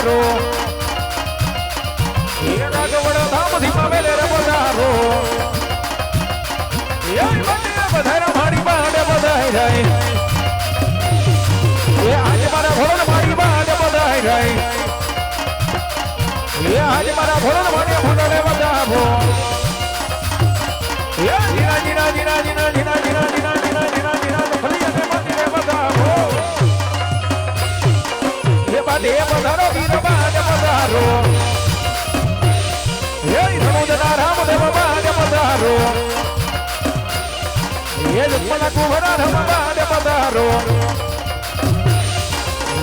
પધારો એ નાગવડ ધામ ધીમા મેલે રે પધારો એ મને પધારા મારી બાને પધાઈ જાય એ આજ મારા ભોળન મારી બાને પધાઈ જાય એ આજ મારા ભોળન મારી ભૂંડને પધારો એ જીના જીના જીના જીના જીના જીના જીના જીના જીના જીના ફલી અને માટીને પધારો એ બાદે પધારો વીર બાને પધારો એ સમુદ્રના રામદેવ બાને પધારો એ લક્ષ્મણ કુંવરા રામ બાને પધારો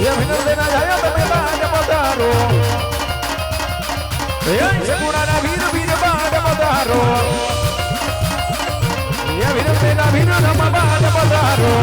એ વિનોદેના જાય તમે બાને પધારો એ સગુણાના વીર વીર બાને પધારો એ વિનોદેના વીર રામ બાને પધારો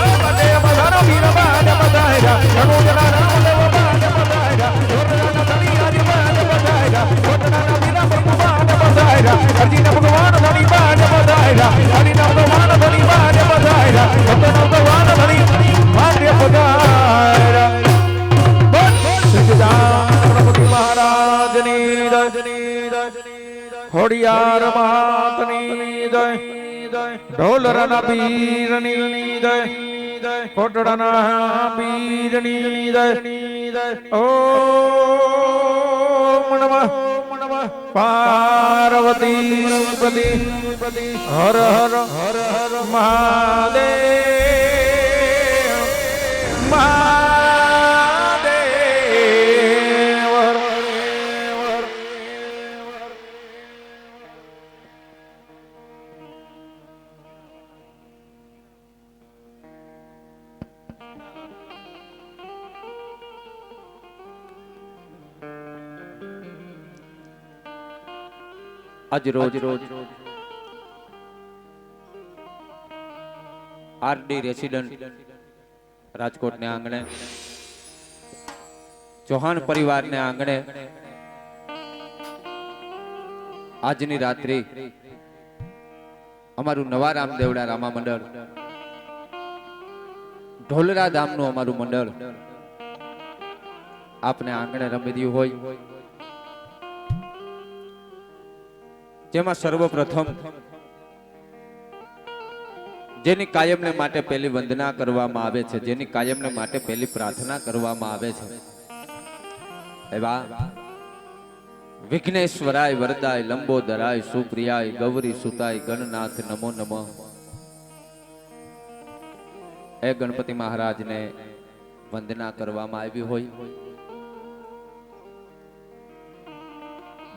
એ બાને પધારો વીર બાને પધાર્યા સમુદ્રના રામદેવ બાને પધાર્યા જોરદારના ધણી બાને પધાર્યા જોરદારના વીર બાને પધાર્યા અર્જુન ભગવાન ધણી બાને પધાર્યા હરિનામ ભગવાન ધણી બાને પધાર્યા ભક્તનામ ભગવાન ધણી બાને પધાર્યા બોલ સચ્ચિદાનંદ પ્રભુ મહારાજની જય ખોડિયાર માતની જય ઢોલરના પીરની જય કોટડાના પીરની જય ઓમ નમઃ પાર્વતી પતિ હર હર હર હર મહાદેવ મહાદેવ આજ રોજ આરડી રેસિડન્ટ રાજકોટ ને આંગણે ચૌહાણ પરિવાર ને આંગણે આજની રાત્રિ અમારું નવા રામદેવડા રામા મંડળ ઢોલરા ધામનું અમારું મંડળ આપને આંગણે રમી રહ્યું હોય જેમાં સર્વપ્રથમ જેની કાયમને માટે પહેલી વંદના કરવામાં આવે છે જેની કાયમને માટે પહેલી પ્રાર્થના કરવામાં આવે છે એવા વિઘ્નેશ્વરાય વરદાય લંબોદરાય સુપ્રિયાય ગૌરી સુતાય ગણનાથ નમો નમઃ એ ગણપતિ મહારાજને વંદના કરવામાં આવી હોય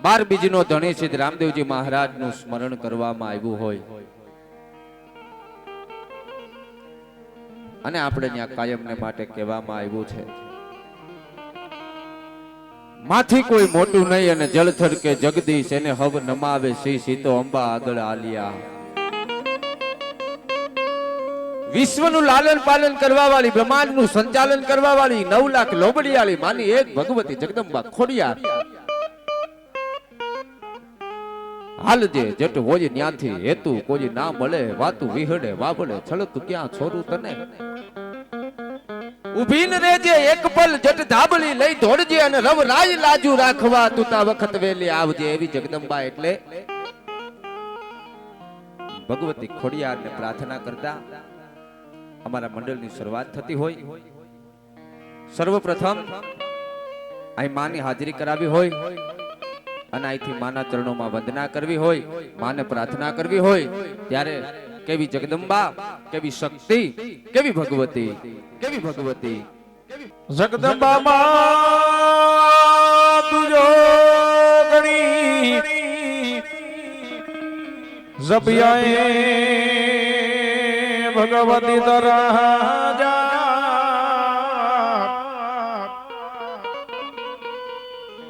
12 બીજનો ધણી સિદ્ધ રામદેવજી મહારાજનું સ્મરણ કરવામાં આવ્યું હોય અને આપણે ત્યાં કાયમને માટે કહેવામાં આવ્યું છે માથી કોઈ મોટું નહીં અને જળથર કે જગદીશ એને હવ નમાવે શ્રી સીતો અંબા આગળ આલિયા વિશ્વનું લાલન પાલન કરવા વાળી બ્રહ્માંડનું સંચાલન કરવા વાળી 9 લાખ લોબડિયાળી માની એક ભગવતી જગદંબા ખોડિયાર હાલજે જટ હોય ન્યાથી હેતુ કોઈ ના મળે વાતું વિહડે વાવડે છળતું ક્યાં છોરું તને ઉભીન રેજે એક પલ જટ ધાબળી લઈ દોડજે અને રવ રાય લાજુ રાખવા તુતા વખત વેલી આવજે એવી જગદંબા એટલે ભગવતી ખોડિયારને પ્રાર્થના કરતા અમારા મંડળની શરૂઆત થતી હોય સર્વપ્રથમ અહીં માની હાજરી કરાવી હોય અને અહીંથી માના ચરણોમાં વંદના કરવી હોય માને પ્રાર્થના કરવી હોય ત્યારે કેવી જગદંબા કેવી શક્તિ કેવી ભગવતી જગદંબા માં તુજો ગણી જપિયાએ ભગવતી તરાજા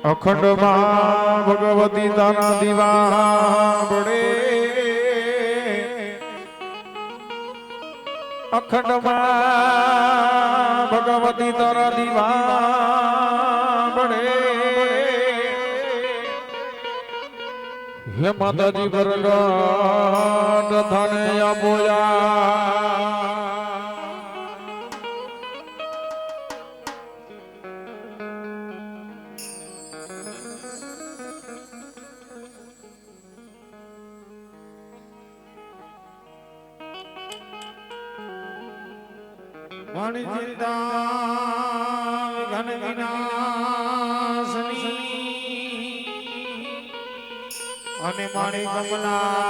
અખંડ માં ભગવતી તાના દીવા બડે અખંડ માં ભગવતી તારા દીવા બડે હે માતાજી બરગટ થાને આપોયા મણિ ચિંતા ઘન વિનાશની અને મણિ કમલાસની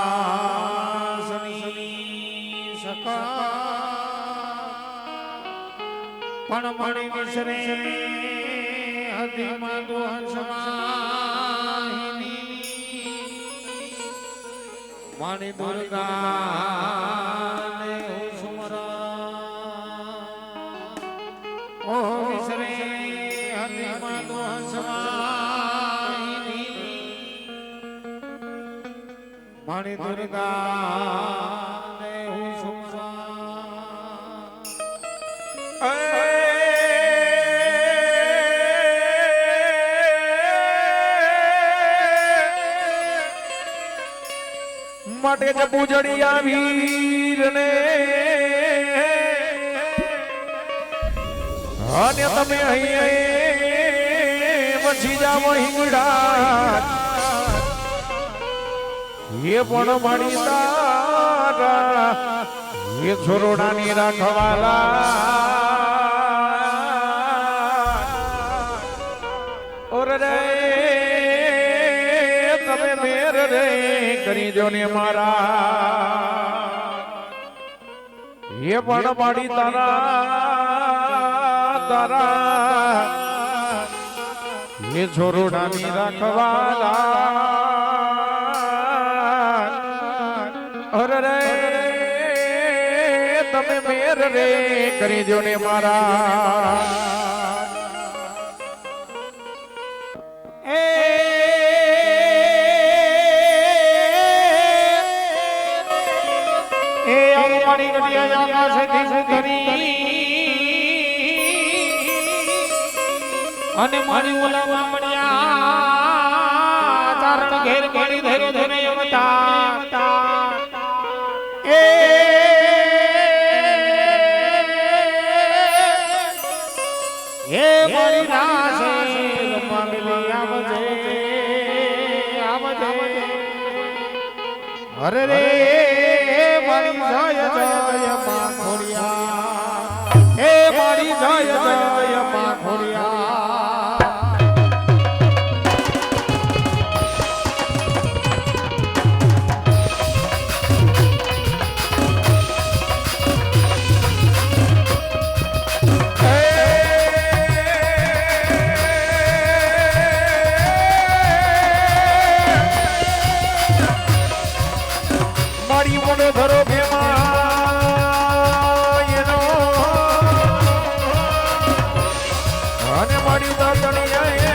સખા પણ મણિ વિસરે હદીમાં દુહંસમાહિની મણિ દુર્ગા ને સુમરા ઓ વિસરે હદીમાં દુહંસમાહિની મણિ દુર્ગા ને સુમરા માટે જ પૂજડિયા વીર ને અને તમે અહીં વસી જાવ હિંગડા એ પણ મારી તારા એ છોરોડાની રાખવાલા ઓર રે તમે મેર રે કરી દો ને મારા એ પણ મારી તારા એ છોરોડાની રાખવાલા અરે રે તમે મેર રે કરી દો ને મારા મારી ગઢિયા આકાશથી સુધરી અને મારી ઓલામાં મળ્યા ચારણ ઘેર ઘેરી ધરે ધરે અવતા એ મારી નાસે રમાડલી આવજે અરે રે મારી જય જય માં ખોડિયા હે મારી જય જય માં ખોડિયા મારી મોડો ધરો ભેમાયનો અને મારી દાદણી જાય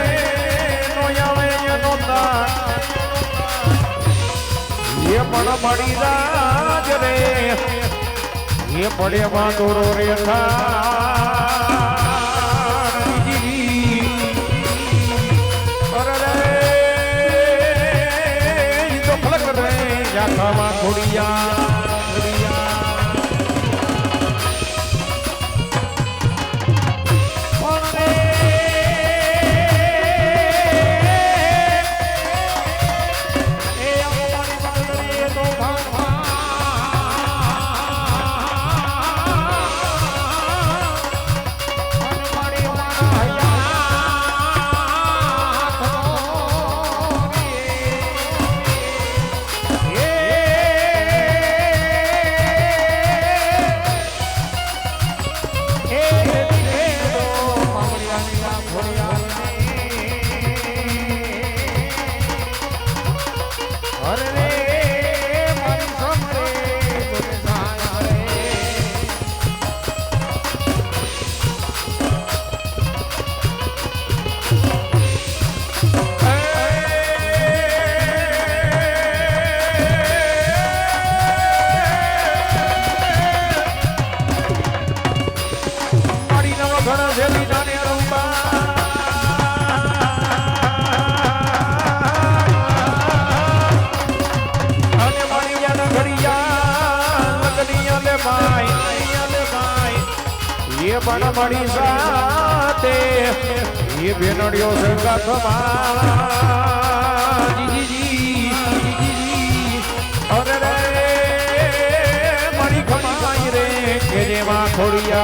નો આવે એનો તાર એ પણ મારી રાજ રે એ પડે વાંદોરો રે જાખમાં ખોડિયા ये बन बड़ी साते ये बेनड़ियों से जी और रे मड़ी खमाई रे के जे मां खोड़िया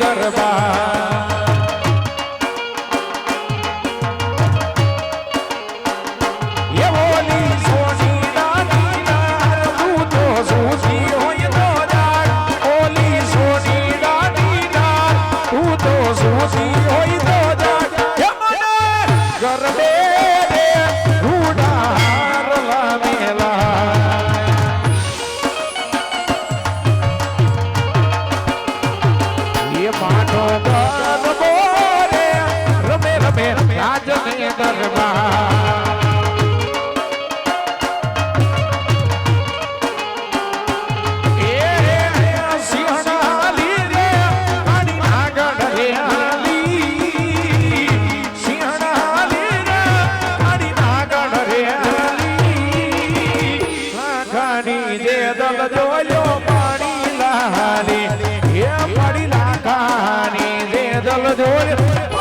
દરબાર એ ઓલી સોની રાની નાર તું તો સૂજી હોય તો જાણ ઓલી સોની રાની નાર તું તો સૂજી હોય તો જાણ એ મને ગરબે રે રૂડાર લામેલા એ માનો ગરબો રે રમે રમે રાજને દરબાર પાણી લાખાની દે દલ જોયો